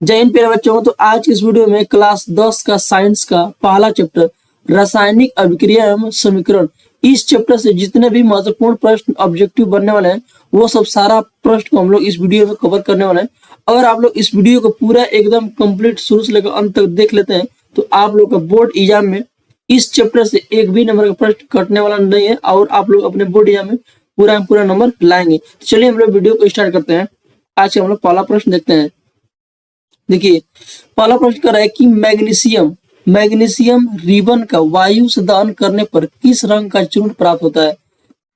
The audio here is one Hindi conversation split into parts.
जय हिंद प्यारे बच्चों। तो आज की इस वीडियो में क्लास 10 का साइंस का पहला चैप्टर रासायनिक अभिक्रिया एवं समीकरण, इस चैप्टर से जितने भी महत्वपूर्ण प्रश्न ऑब्जेक्टिव बनने वाले हैं वो सब सारा प्रश्न को हम लोग इस वीडियो में कवर करने वाले हैं। अगर आप लोग इस वीडियो को पूरा एकदम कंप्लीट शुरू से लेकर अंत तक देख लेते हैं तो आप लोग का बोर्ड एग्जाम में इस चैप्टर से एक भी नंबर का प्रश्न कटने वाला नहीं है और आप लोग अपने बोर्ड एग्जाम में पूरा नंबर लाएंगे। तो चलिए हम लोग वीडियो को स्टार्ट करते हैं। आज हम लोग पहला प्रश्न देखते हैं। देखिए पहला प्रश्न कर रहा है कि मैग्नीशियम रिबन का वायु से दहन करने पर किस रंग का चूर्ण प्राप्त होता है?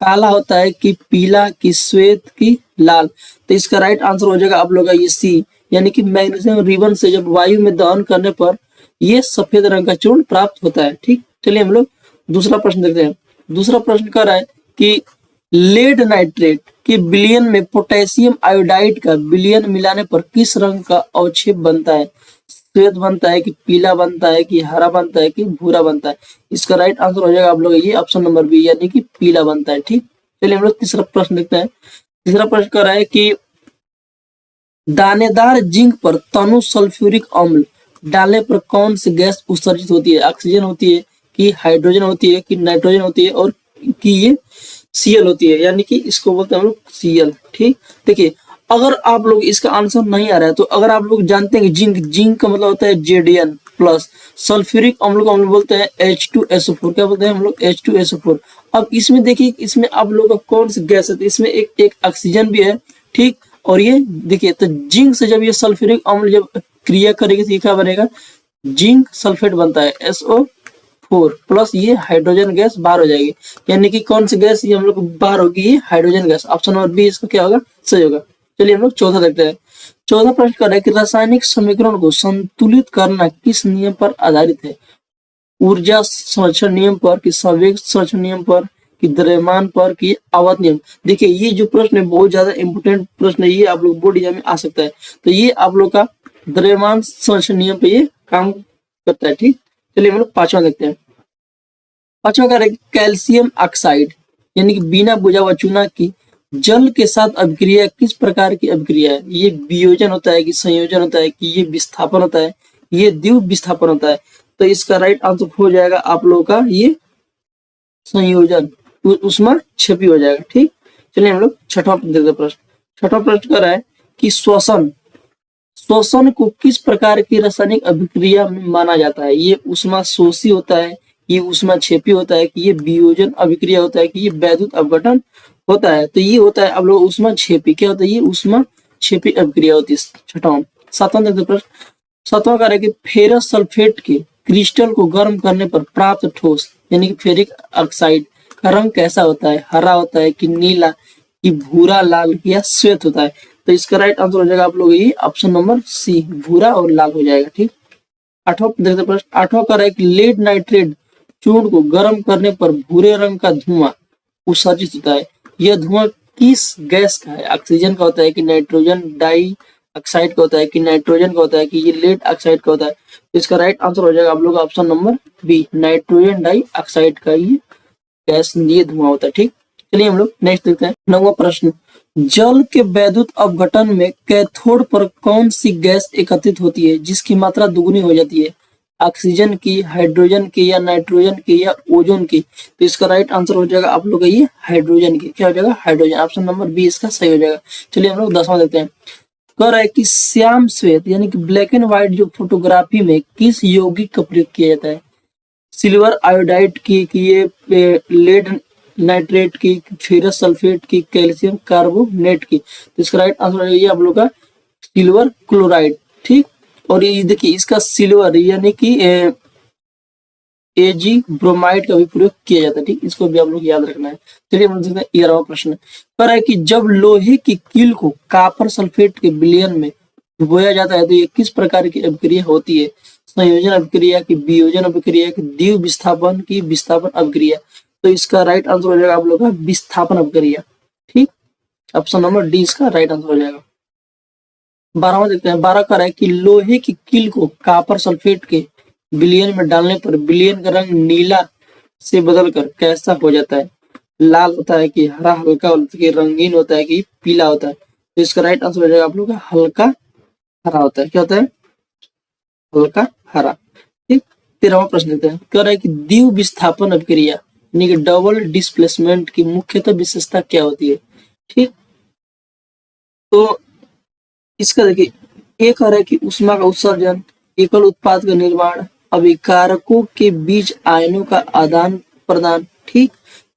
काला होता है कि पीला कि श्वेत कि लाल? तो इसका राइट आंसर हो जाएगा आप लोग का ये सी, यानी कि मैग्नीशियम रिबन से जब वायु में दहन करने पर ये सफेद रंग का चूर्ण प्राप्त होता है। ठीक, चलिए हम लोग दूसरा प्रश्न देखते हैं। दूसरा प्रश्न कर रहा है कि लेड नाइट्रेट के विलयन में पोटेशियम आयोडाइड का विलयन मिलाने पर किस रंग का अवक्षेप बनता है? श्वेत बनता है कि पीला बनता है कि हरा बनता है कि भूरा बनता है? इसका राइट आंसर हो जाएगा आप लोग ये ऑप्शन नंबर बी, यानी कि पीला बनता है। ठीक, चलिए हम लोग तीसरा प्रश्न देखते हैं। तीसरा प्रश्न कर रहा है कि दानेदार जिंक पर तनु सल्फ्यूरिक अम्ल डालने पर कौन सी गैस उत्सर्जित होती है? ऑक्सीजन होती है कि हाइड्रोजन होती है कि नाइट्रोजन होती है और कि ये सीएल होती है, यानी कि इसको बोलते हैं हम लोग सीएल। ठीक, देखिए अगर आप लोग इसका आंसर नहीं आ रहा है तो अगर आप लोग जानते हैं कि जिंक का मतलब होता है जेडीएन प्लस, सल्फ्यूरिक अम्ल को हम लोग बोलते हैं H2SO4। क्या बोलते हैं हम लोग? H2SO4। अब इसमें देखिए इसमें आप लोग का कौन सी गैस है? तो इसमें एक ऑक्सीजन भी है। ठीक, और ये देखिए तो जिंक से जब ये सल्फ्यूरिक अम्ल जब क्रिया करेगी तो ये क्या बनेगा? जिंक सल्फेट बनता है SO4 प्लस, ये हाइड्रोजन गैस बाहर हो जाएगी, यानी कि कौन सी गैस ये हम लोग बाहर होगी? ये hydrogen gas. Option number B इसका क्या होगा? सही होगा। चलिए हम लोग चौथा देखते हैं। चौथा प्रश्न कर रहा है कि रासायनिक समीकरण को संतुलित करना किस नियम पर आधारित है? ऊर्जा संरक्षण नियम पर कि संवेग संरक्षण नियम पर कि द्रव्यमान पर कि आवर्त नियम? देखिए ये जो प्रश्न है बहुत ज्यादा इंपोर्टेंट प्रश्न है, ये आप लोग बोर्ड एग्जाम में आ सकता है। तो ये आप लोग का द्रव्यमान संरक्षण नियम पे ये काम करता है। ठीक, चलिए हम लोग पांचवा देखते हैं। पांचवा क्या है? कैल्शियम ऑक्साइड यानी कि बिना बुझा हुआ चूना की जल के साथ अभिक्रिया किस प्रकार की अभिक्रिया है? ये वियोजन होता है कि संयोजन होता है कि ये विस्थापन होता है? ये द्विव विस्थापन होता है। तो इसका राइट आंसर हो जाएगा आप लोगों का ये संयोजन, उष्मा क्षेपी हो जाएगा। ठीक, चलिए हम लोग छठवां प्रश्न। छठवां प्रश्न कर रहा है कि श्वसन को किस प्रकार की रासायनिक अभिक्रिया में माना जाता है? ये उष्मा शोषी होता है, ये उष्मा छेपी होता है कि ये वियोजन अभिक्रिया होता है कि ये वैद्युत अपघटन होता है? तो ये होता है आप लोग उष्मा छेपी। क्या होता है? ये उष्मा छेपी अभिक्रिया होती है। छठवां। सातवां प्रश्न। सातवां कार्य कि फेरस सल्फेट के क्रिस्टल को गर्म करने पर प्राप्त ठोस यानी कि फेरिक ऑक्साइड का रंग कैसा होता है? हरा होता है कि नीला कि भूरा लाल या श्वेत होता है? तो इसका राइट आंसर हो जाएगा आप लोग ये ऑप्शन नंबर सी, भूरा और लाल हो जाएगा। ठीक, आठवां देखते प्रश्न। आठवां का है कि लेड नाइट्रेट चूर्ण को गर्म करने पर भूरे रंग का धुआं उत्सर्जित होता है। यह धुआं किस गैस का है? ऑक्सीजन का होता है कि नाइट्रोजन डाई ऑक्साइड का होता है कि नाइट्रोजन का होता है कि ये लेड ऑक्साइड का होता है? तो इसका राइट आंसर हो जाएगा आप लोग option number B, nitrogen dioxide का ये गैस, ये धुआं होता है। ठीक, चलिए हम लोग नेक्स्ट देखते हैं। नौवां प्रश्न। जल के वैद्युत अपघटन में कैथोड पर कौन सी गैस एकत्रित होती है जिसकी मात्रा दुगुनी हो जाती है? ऑक्सीजन की, हाइड्रोजन की या नाइट्रोजन की या ओजोन की? तो इसका राइट आंसर हो जाएगा आप लोग का ये हाइड्रोजन की। क्या हो जाएगा? हाइड्रोजन। ऑप्शन नंबर बी इसका सही हो जाएगा। चलिए हम लोग 10वां देखते हैं। कह रहा है कि श्याम श्वेत यानी कि ब्लैक एंड व्हाइट जो फोटोग्राफी में किस यौगिक का प्रयोग किया जाता है? सिल्वर आयोडाइड की कि ये लेड नाइट्रेट की, फेरस सल्फेट की, कैल्शियम कार्बोनेट की? तो इसका राइट आंसर है ये आप लोग का सिल्वर क्लोराइड। ठीक, और ये देखिए इसका सिल्वर यानी कि एजी ब्रोमाइड का भी प्रयोग किया जाता है। ठीक, इसको भी आप लोग याद रखना है। चलिए हम देखते हैं 11वां प्रश्न। कह रहा है कि जब लोहे की कील को कॉपर सल्फेट के विलयन में डुबोया जाता है तो ये किस प्रकार की अभिक्रिया होती है? संयोजन अभिक्रिया की, वियोजन अभिक्रिया की, द्विव विस्थापन की, विस्थापन अभिक्रिया? तो इसका राइट आंसर हो जाएगा आप लोग का विस्थापन अभिक्रिया। ठीक, ऑप्शन नंबर डी इसका राइट आंसर हो जाएगा। 12वां देखते हैं। 12 कह रहा है कि लोहे की कील को कॉपर सल्फेट के विलयन में डालने पर विलयन का रंग नीला से बदलकर कैसा हो जाता है? लाल होता है कि हरा हल्का होता है कि रंगीन होता है कि पीला होता है? तो इसका राइट आंसर हो जाएगा आप लोग का हल्का हरा होता है। क्या होता है? हल्का हरा। ठीक। 13वां प्रश्न देते हैं। कह रहा है कि द्वितीय विस्थापन अभिक्रिया यानी कि डबल डिस्प्लेसमेंट की मुख्यतः विशेषता क्या होती है? ठीक। तो इसका देखिए, ये कह रहा है कि ऊष्मा का उत्सर्जन, एकल उत्पाद का निर्माण, अभिकारकों के बीच आयनों का आदान प्रदान, ठीक,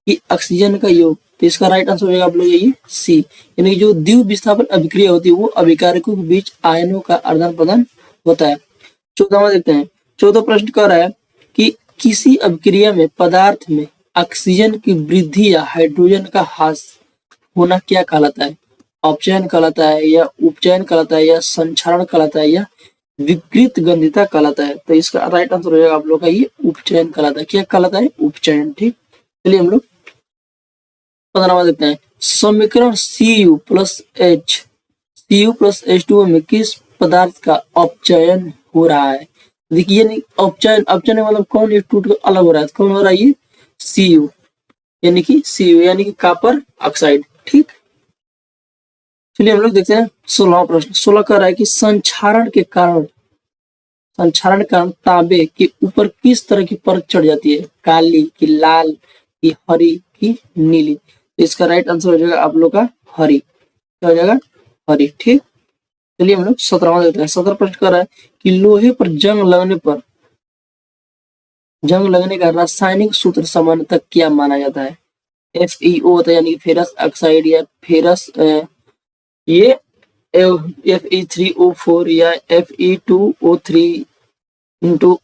कि ऑक्सीजन का योग। तो इसका राइट आंसर होगा आप लोग ये सी, यानी जो द्वितीय विस्थापन अभिक्रिया होती है वो अभिकारकों के बीच आयनों का आदान प्रदान होता है। 14वां देखते हैं। 14 प्रश्न कह रहा है कि किसी अभिक्रिया में पदार्थ में ऑक्सीजन की वृद्धि या हाइड्रोजन का ह्रास होना क्या कहलाता है? अपचयन कहलाता है, या उपचयन कहलाता है, या संक्षारण कहलाता है, या विकृत गंधिता कहलाता है? तो इसका राइट आंसर हो जाएगा आप लोग का ये उपचयन कहलाता है। क्या कहलाता है? उपचयन। ठीक। चलिए हम लोग 15वां देखते हैं। समीकरण Cu प्लस H2O में किस पदार्थ का अपचयन हो रहा है? देखिए, नहीं अपचयन, अपचयन मतलब कौन एक टूट कर अलग हो रहा है? कौन हो रहा है? ये Cu, यानी कि Cu यानी कि कॉपर ऑक्साइड। ठीक। चलिए हम लोग देखते हैं 16वां प्रश्न। 16 कह रहा है कि संक्षारण के कारण तांबे के ऊपर किस तरह की परत चढ़ जाती है? काली, की लाल, की हरी, की नीली? तो इसका राइट आंसर हो जाएगा आप लोग का हरी। क्या हो जाएगा? हरी। ठीक। चलिए हम लोग 17वां देखते हैं। 17 प्रश्न कर रहा है कि लोहे पर जंग लगने का रासायनिक सूत्र सामान्यतः क्या माना जाता है? FeO होता है, यानी कि फेरस ऑक्साइड, या फेरस ये Fe3O4, या Fe2O3 इंटू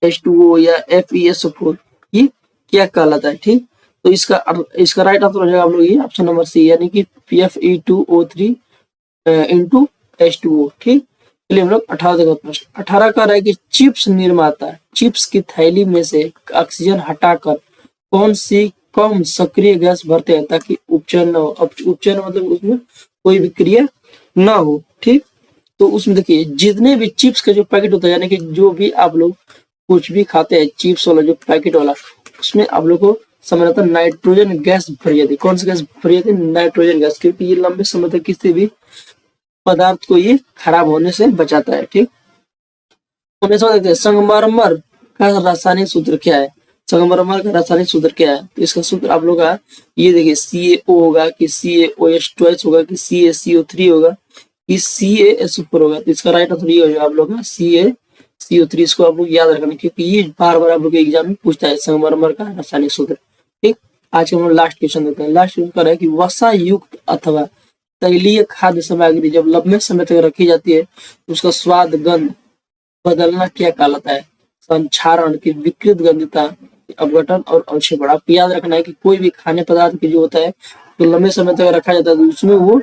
H2O, या FeSO4, ये क्या कहलाता है? ठीक। तो इसका राइट आंसर हो जाएगा आप लोग ये ऑप्शन नंबर सी, यानी कि Fe2O3 इंटू H2O। ठीक। चलिए हम लोग 18 देखो प्रश्न। 18 कह रहा है कि चिप्स निर्माता चिप्स की थैली में से ऑक्सीजन हटाकर कौन सी कम सक्रिय गैस भरते हैं ताकि उपचयन न हो? अब उपचयन मतलब उसमें कोई भी क्रिया ना हो। ठीक। तो उसमें देखिए, जितने भी चिप्स का जो पैकेट होता है, यानी कि जो भी आप लोग कुछ भी खाते हैं चिप्स वाला जो पैकेट वाला, उसमें आप लोग को सामान्यतः नाइट्रोजन गैस भरी जाती है। कौन सी गैस भरी जाती है? नाइट्रोजन गैस, क्योंकि ये लंबे समय तक किसी भी पदार्थ को ये खराब होने से बचाता है। ठीक। 19वां देखते हैं। संगमरमर का रासायनिक सूत्र क्या है? संगमरमर का रासायनिक सूत्र क्या है? तो इसका सूत्र आप लोग का ये देखिए, CaO होगा, कि CaOH2 होगा, कि CaCO3 होगा, कि CaSO4 होगा। तो इसका राइट आंसर ये हो जाएगा आप लोग का CaCO3। इसको आप लोग याद रखना, क्योंकि ये बार बार आप लोग एग्जाम में पूछता है संगमरमर का रासायनिक सूत्र। ठीक। आज हम लोग लास्ट क्वेश्चन देते हैं। लास्ट क्वेश्चन कर रहा है कि वसा युक्त अथवा तैलीय खाद्य सामग्री जब लंबे समय तक रखी जाती है तो उसका स्वाद, गंध बदलना क्या कहलाता है? संक्षारण, की विकृत गंधिता, अपघटन, और अवक्षेपण। आपको याद रखना है कि कोई भी खाने पदार्थ की जो होता है तो लंबे समय तक रखा जाता है तो उसमें वो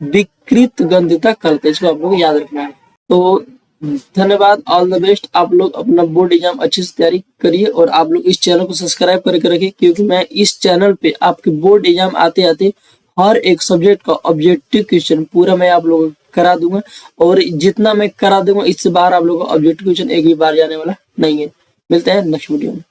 विकृत गंधिता कहलाता है। इसको आप लोग याद रखना है। तो धन्यवाद, ऑल द बेस्ट। आप लोग अपना बोर्ड एग्जाम अच्छे से तैयारी करिए, और आप लोग इस चैनल को सब्सक्राइब करके रखिए, क्योंकि मैं इस चैनल पे आपके बोर्ड एग्जाम आते आते हर एक सब्जेक्ट का ऑब्जेक्टिव क्वेश्चन पूरा मैं आप लोगों को करा दूंगा, और जितना मैं करा दूंगा इससे बाहर आप लोगों को ऑब्जेक्टिव क्वेश्चन एक भी बार जाने वाला नहीं है। मिलते हैं नेक्स्ट वीडियो में।